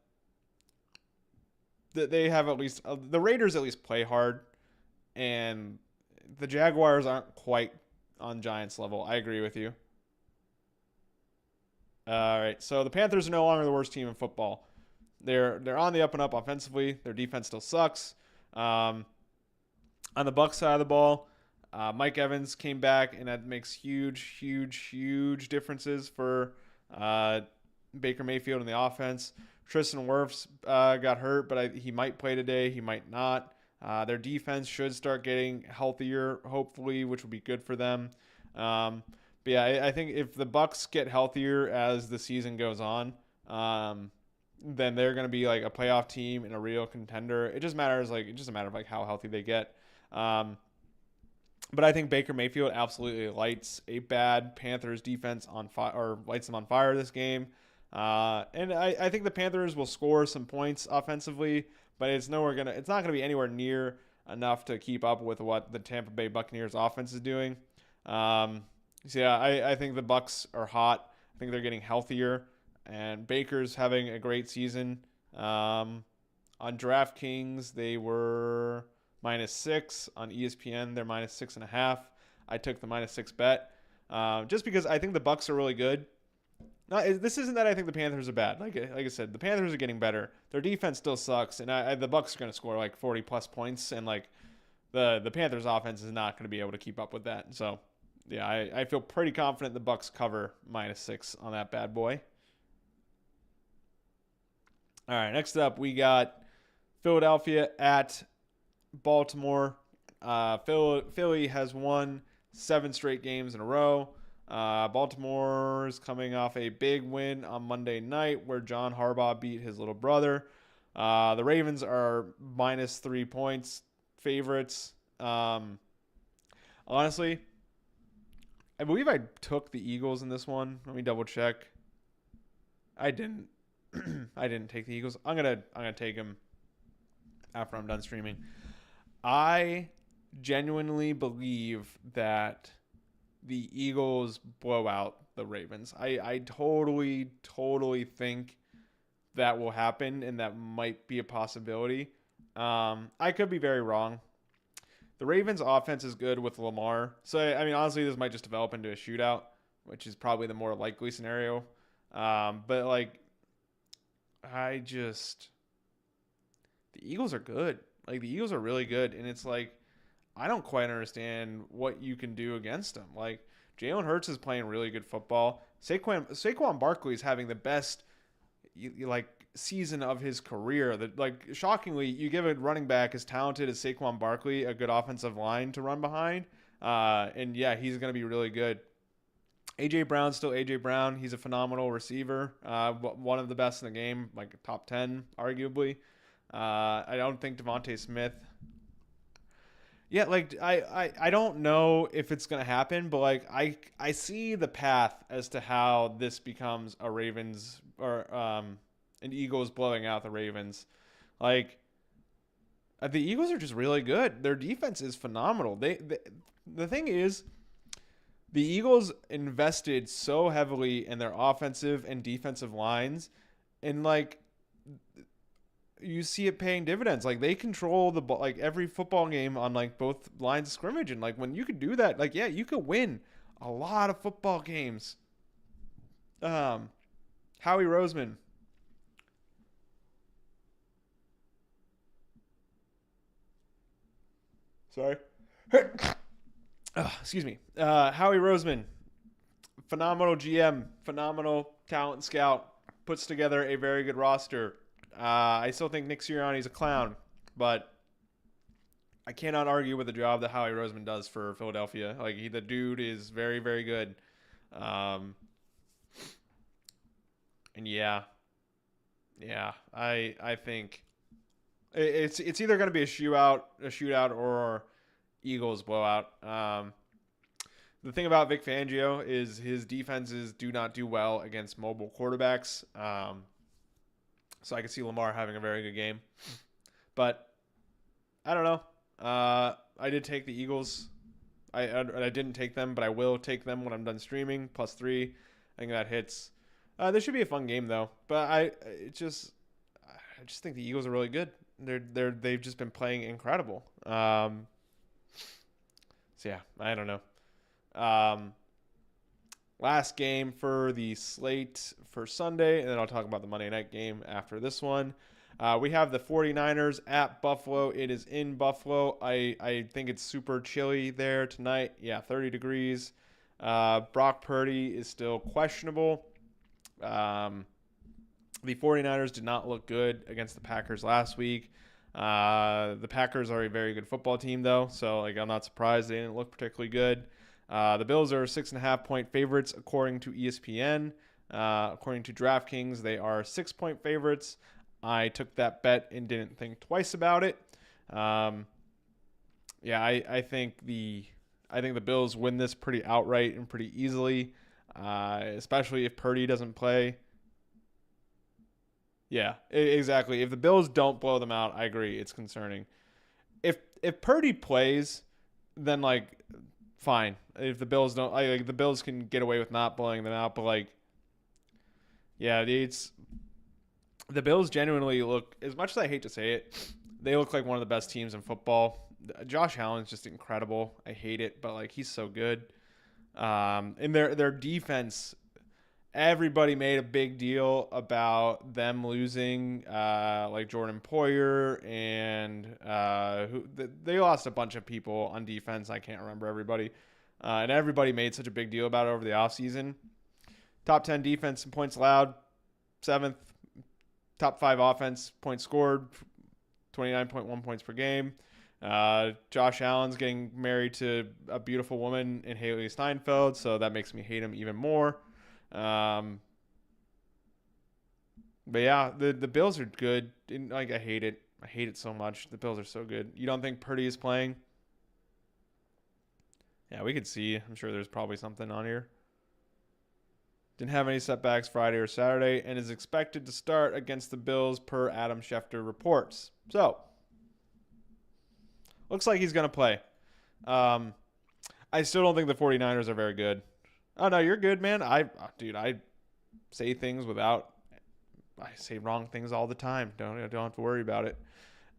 Speaker 1: they have at least the Raiders at least play hard, and the Jaguars aren't quite on Giants level. I agree with you. All right, so the Panthers are no longer the worst team in football. They're on the up and up offensively. Their defense still sucks. On the Bucs side of the ball, Mike Evans came back, and that makes huge differences for Baker Mayfield in the offense. Tristan Wirfs got hurt, but he might play today. He might not. Their defense should start getting healthier, hopefully, which will be good for them. But yeah, I think if the Bucs get healthier as the season goes on, then they're going to be like a playoff team and a real contender. It just matters a matter of like how healthy they get. But I think Baker Mayfield absolutely lights a bad Panthers defense on fire, or lights them on fire this game. And I think the Panthers will score some points offensively, but it's not going to be anywhere near enough to keep up with what the Tampa Bay Buccaneers offense is doing. So yeah, I think the Bucs are hot. I think they're getting healthier, and Baker's having a great season. On DraftKings, they were -6. On ESPN, they're -6.5. I took the -6 bet, just because I think the Bucs are really good. This isn't that I think the Panthers are bad. Like I said, the Panthers are getting better. Their defense still sucks, and the Bucs are going to score like 40 plus points, and like the Panthers offense is not going to be able to keep up with that. So yeah, I feel pretty confident the Bucs cover -6 on that bad boy. All right, next up we got Philadelphia at Baltimore. Philly has won 7 straight games in a row. Baltimore is coming off a big win on Monday night where John Harbaugh beat his little brother. The Ravens are -3 points favorites. Honestly, I believe I took the Eagles in this one. Let me double check. I didn't. I didn't take the Eagles. I'm gonna take them after I'm done streaming. I genuinely believe that the Eagles blow out the Ravens. I totally think that will happen, and that might be a possibility. I could be very wrong. The Ravens offense is good with Lamar. So, I mean, honestly, this might just develop into a shootout, which is probably the more likely scenario. But, like, the Eagles are good. Like, the Eagles are really good, and it's like, I don't quite understand what you can do against them. Like, Jalen Hurts is playing really good football. Saquon Barkley is having the best season of his career. Shockingly, you give a running back as talented as Saquon Barkley a good offensive line to run behind, and yeah, he's going to be really good. AJ Brown's still AJ Brown. He's a phenomenal receiver. One of the best in the game, like top 10, arguably. I don't think Devontae Smith. Yeah, like I don't know if it's gonna happen, but like I see the path as to how this becomes a Ravens or an Eagles blowing out the Ravens. Like the Eagles are just really good. Their defense is phenomenal. The thing is, the Eagles invested so heavily in their offensive and defensive lines, and like you see it paying dividends. Like they control the ball, like every football game on like both lines of scrimmage, and like when you could do that, like yeah, you could win a lot of football games. Howie Roseman. Sorry. Excuse me. Howie Roseman, phenomenal GM, phenomenal talent scout, puts together a very good roster. I still think Nick Sirianni's a clown, but I cannot argue with the job that Howie Roseman does for Philadelphia. Like the dude is very, very good. And yeah, I think it's either going to be a shootout, or Eagles blowout. The thing about Vic Fangio is his defenses do not do well against mobile quarterbacks. So I can see Lamar having a very good game, but I don't know. I did take the Eagles. I didn't take them, but I will take them when I'm done streaming. +3, I think that hits. This should be a fun game though. But I just think the Eagles are really good. They've just been playing incredible. So yeah, I don't know. Last game for the slate for Sunday, and then I'll talk about the Monday night game after this one. We have the 49ers at Buffalo. It is in Buffalo. I think it's super chilly there tonight. Yeah, 30 degrees. Brock Purdy is still questionable. The 49ers did not look good against the Packers last week. The Packers are a very good football team, though, so like I'm not surprised they didn't look particularly good. The Bills are 6.5-point favorites according to ESPN. According to DraftKings, they are 6-point favorites. I took that bet and didn't think twice about it. Yeah, I think the Bills win this pretty outright and pretty easily, especially if Purdy doesn't play. Yeah, exactly. If the Bills don't blow them out, I agree. It's concerning. If Purdy plays, then like fine. If the Bills don't, like the Bills can get away with not blowing them out, but like, yeah, it's the Bills genuinely look. As much as I hate to say it, they look like one of the best teams in football. Josh Allen's just incredible. I hate it, but like he's so good. And their defense. Everybody made a big deal about them losing, like Jordan Poyer, and they lost a bunch of people on defense. I can't remember everybody. And everybody made such a big deal about it over the offseason. Top 10 defense in points allowed, 7th. Top 5 offense, points scored, 29.1 points per game. Josh Allen's getting married to a beautiful woman in Haley Steinfeld, so that makes me hate him even more. But yeah, the Bills are good. Like I hate it. I hate it so much. The Bills are so good. You don't think Purdy is playing? Yeah, we could see. I'm sure there's probably something on here. Didn't have any setbacks Friday or Saturday, and is expected to start against the Bills per Adam Schefter reports. So, looks like he's going to play. I still don't think the 49ers are very good. Oh, no, you're good, man. I say things I say wrong things all the time. Don't have to worry about it.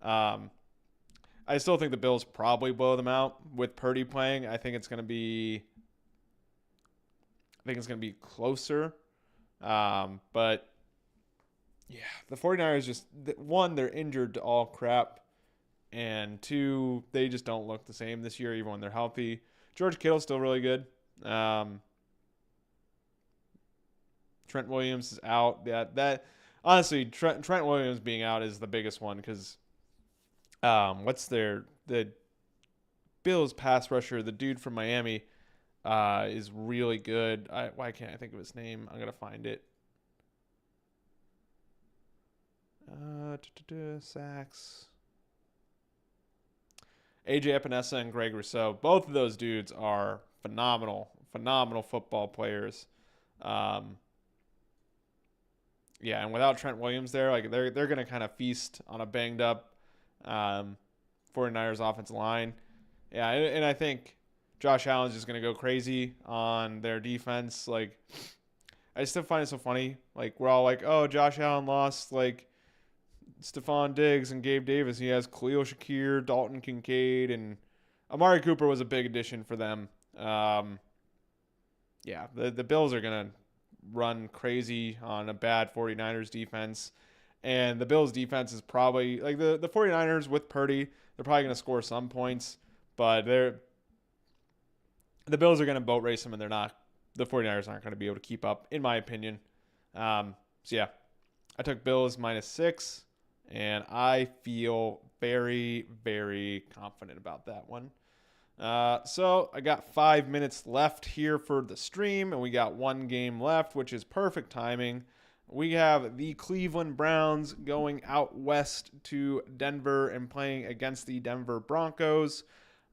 Speaker 1: I still think the Bills probably blow them out with Purdy playing. I think it's going to be closer. But yeah, the 49ers just, one, they're injured to all crap. And two, they just don't look the same this year, even when they're healthy. George Kittle's still really good. Trent Williams is out. That honestly, Trent Williams being out is the biggest one because the Bills pass rusher, the dude from Miami, is really good. Why can't I think of his name? I'm gonna find it. Sacks. AJ Epinesa and Greg Rousseau. Both of those dudes are phenomenal football players. Um, yeah, and without Trent Williams there, like they're gonna kind of feast on a banged up um, 49ers offensive line. Yeah, and I think Josh Allen's just gonna go crazy on their defense. Like, I still find it so funny. Like, we're all like, "Oh, Josh Allen lost like Stephon Diggs and Gabe Davis. He has Khalil Shakir, Dalton Kincaid, and Amari Cooper was a big addition for them." Yeah, the Bills are gonna run crazy on a bad 49ers defense. And the Bills defense is probably like the 49ers with Purdy, they're probably going to score some points, but the Bills are going to boat race them, and the 49ers aren't going to be able to keep up, in my opinion. So yeah, I took Bills -6, and I feel very, very confident about that one. So I got 5 minutes left here for the stream, and we got one game left, which is perfect timing. We have the Cleveland Browns going out west to Denver and playing against the Denver Broncos.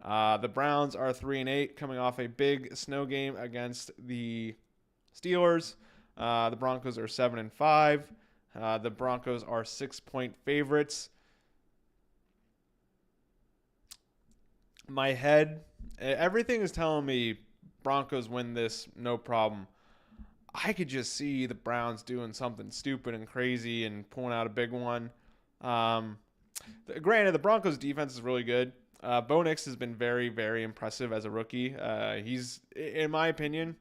Speaker 1: The Browns are 3-8, coming off a big snow game against the Steelers. The Broncos are 7-5. The Broncos are 6-point favorites. My head, everything is telling me Broncos win this, no problem. I could just see the Browns doing something stupid and crazy and pulling out a big one. Granted, the Broncos defense is really good. Bo Nix has been very, very impressive as a rookie. He's, in my opinion,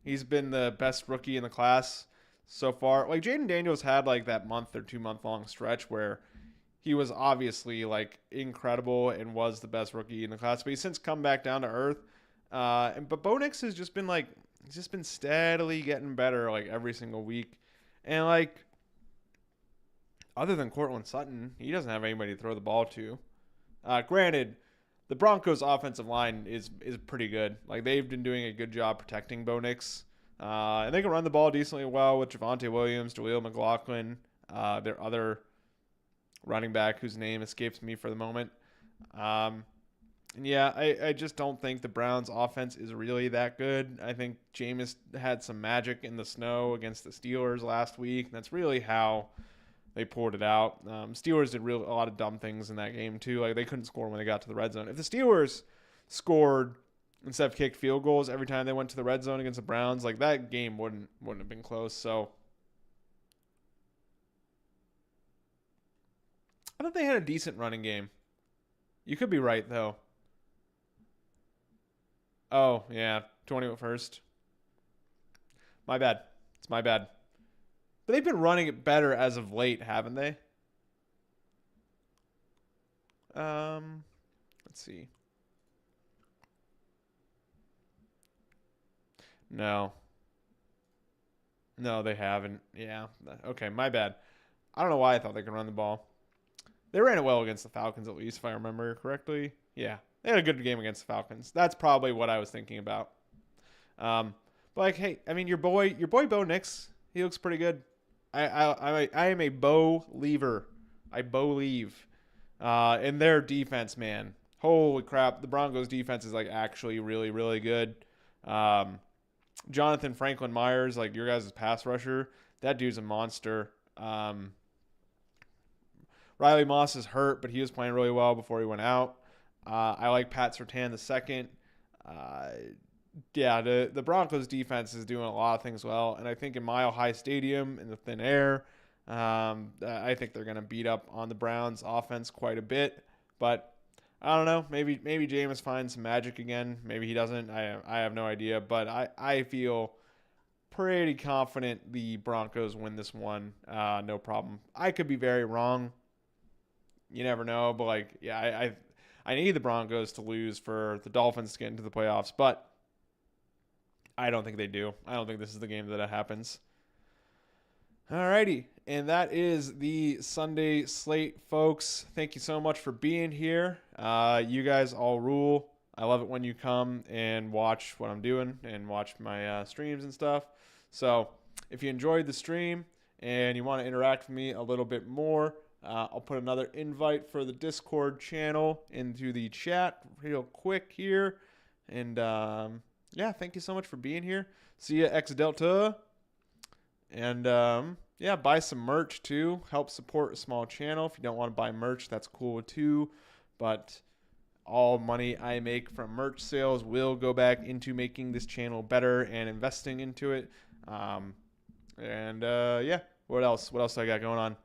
Speaker 1: he's been the best rookie in the class so far. Like, Jaden Daniels had like that month or 2 month long stretch where he was obviously like incredible and was the best rookie in the class, but he's since come back down to earth. But Bo Nix has just been like, he's just been steadily getting better like every single week. And like, other than Courtland Sutton, he doesn't have anybody to throw the ball to. Granted, the Broncos' offensive line is pretty good. Like, they've been doing a good job protecting Bo Nix. And they can run the ball decently well with Javonte Williams, Jaleel McLaughlin, their other running back whose name escapes me for the moment. And yeah, I just don't think the Browns' offense is really that good. I think Jameis had some magic in the snow against the Steelers last week. And that's really how they pulled it out. Steelers did a lot of dumb things in that game too. Like, they couldn't score when they got to the red zone. If the Steelers scored instead of kicked field goals every time they went to the red zone against the Browns, like, that game wouldn't have been close. So I thought they had a decent running game. You could be right though. Oh yeah, 20 went first. My bad. It's my bad. But they've been running it better as of late, haven't they? Let's see. No. No, they haven't. Yeah. Okay, my bad. I don't know why I thought they could run the ball. They ran it well against the Falcons, at least, if I remember correctly. Yeah, they had a good game against the Falcons. That's probably what I was thinking about. But like, hey, I mean, your boy Bo Nix, he looks pretty good. I am a Bo lever. I believe in their defense, man. Holy crap, the Broncos defense is like actually really, really good. Jonathan Franklin Myers, like your guys' pass rusher, that dude's a monster. Riley Moss is hurt, but he was playing really well before he went out. I like Pat Surtain the second. Yeah, the Broncos defense is doing a lot of things well, and I think in Mile High Stadium in the thin air, I think they're going to beat up on the Browns offense quite a bit. But I don't know. Maybe Jameis finds some magic again. Maybe he doesn't. I have no idea. But I feel pretty confident the Broncos win this one. No problem. I could be very wrong. You never know. But like, yeah, I need the Broncos to lose for the Dolphins to get into the playoffs. But I don't think they do. I don't think this is the game that it happens. Alrighty, and that is the Sunday slate, folks. Thank you so much for being here. You guys all rule. I love it when you come and watch what I'm doing and watch my streams and stuff. So if you enjoyed the stream and you want to interact with me a little bit more, I'll put another invite for the Discord channel into the chat real quick here. And yeah, thank you so much for being here. See ya, X Delta. And yeah, buy some merch too. Help support a small channel. If you don't want to buy merch, that's cool too. But all money I make from merch sales will go back into making this channel better and investing into it. Yeah, what else? What else I got going on?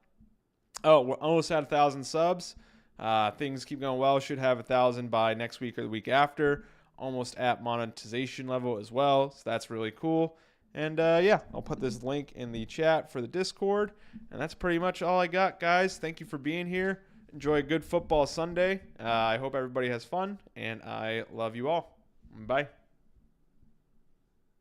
Speaker 1: Oh, we're almost at 1,000 subs. Things keep going well. Should have 1,000 by next week or the week after. Almost at monetization level as well. So that's really cool. And yeah, I'll put this link in the chat for the Discord. And that's pretty much all I got, guys. Thank you for being here. Enjoy a good football Sunday. I hope everybody has fun. And I love you all. Bye.